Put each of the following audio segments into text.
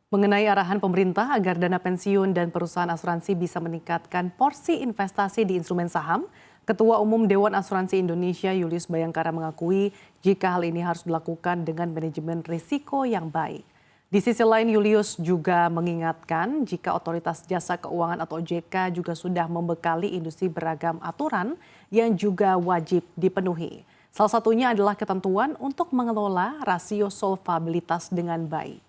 Mengenai arahan pemerintah agar dana pensiun dan perusahaan asuransi bisa meningkatkan porsi investasi di instrumen saham, Ketua Umum Dewan Asuransi Indonesia Julius Bayangkara mengakui jika hal ini harus dilakukan dengan manajemen risiko yang baik. Di sisi lain, Julius juga mengingatkan jika Otoritas Jasa Keuangan atau OJK juga sudah membekali industri beragam aturan yang juga wajib dipenuhi. Salah satunya adalah ketentuan untuk mengelola rasio solvabilitas dengan baik.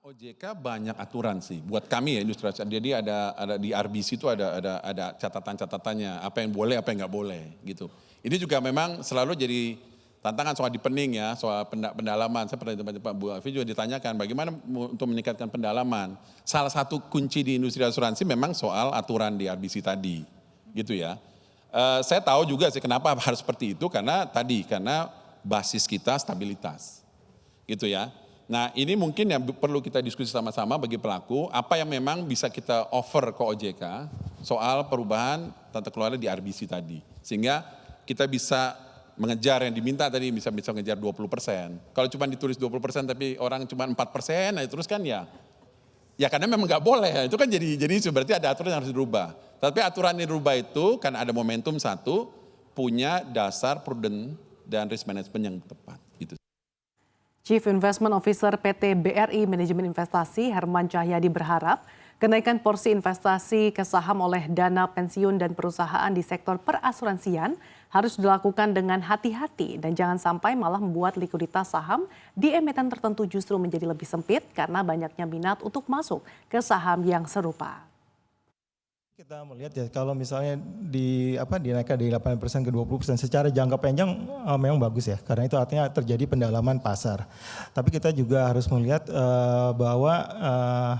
OJK banyak aturan sih buat kami ya industri asuransi. Jadi ada di RBC itu ada catatan-catatannya apa yang boleh apa yang nggak boleh gitu. Ini juga memang selalu jadi tantangan soal deepening ya, soal pendalaman. Saya pernah ditanya Pak Bu Afi juga ditanyakan bagaimana untuk meningkatkan pendalaman. Salah satu kunci di industri asuransi memang soal aturan di RBC tadi gitu ya. Saya tahu juga sih kenapa harus seperti itu karena basis kita stabilitas gitu ya. Nah ini mungkin yang perlu kita diskusi sama-sama bagi pelaku, apa yang memang bisa kita offer ke OJK soal perubahan tata kelola di RBC tadi. Sehingga kita bisa mengejar yang diminta tadi, bisa mengejar 20%. Kalau cuma ditulis 20% tapi orang cuma 4%, nah terus kan ya karena memang nggak boleh, itu kan jadi berarti ada aturan yang harus dirubah. Tapi aturan yang dirubah itu kan ada momentum satu, punya dasar prudent dan risk management yang tepat. Gitu. Chief Investment Officer PT BRI Manajemen Investasi Herman Cahyadi berharap kenaikan porsi investasi ke saham oleh dana pensiun dan perusahaan di sektor perasuransian harus dilakukan dengan hati-hati dan jangan sampai malah membuat likuiditas saham di emiten tertentu justru menjadi lebih sempit karena banyaknya minat untuk masuk ke saham yang serupa. Kita melihat ya kalau misalnya dinaikkan dari 8% ke 20% secara jangka panjang memang bagus ya karena itu artinya terjadi pendalaman pasar. Tapi kita juga harus melihat bahwa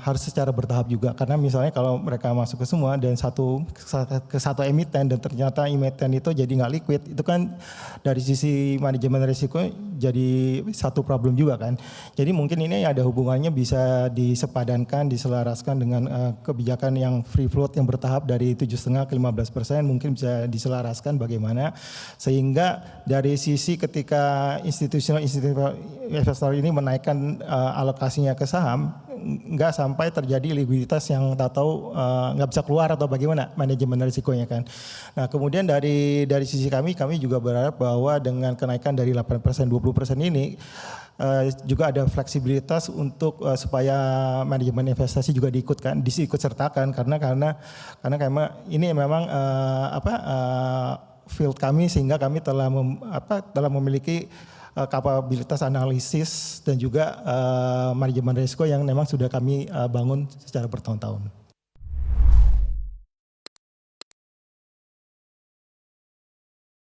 harus secara bertahap juga karena misalnya kalau mereka masuk ke semua dan ke satu emiten dan ternyata emiten itu jadi nggak liquid itu kan dari sisi manajemen risiko jadi satu problem juga kan. Jadi mungkin ini ada hubungannya bisa disepadankan, diselaraskan dengan kebijakan yang free float yang bertahap dari 7,5 ke 15% mungkin bisa diselaraskan bagaimana sehingga dari sisi ketika institusional investor ini menaikkan alokasinya ke saham nggak sampai terjadi likuiditas yang tahu nggak bisa keluar atau bagaimana manajemen risikonya kan. Nah kemudian dari sisi kami juga berharap bahwa dengan kenaikan dari 8% 20% ini juga ada fleksibilitas untuk supaya manajemen investasi juga diikut sertakan karena ini memang field kami sehingga kami telah memiliki kapabilitas analisis dan juga manajemen risiko yang memang sudah kami bangun secara bertahun-tahun.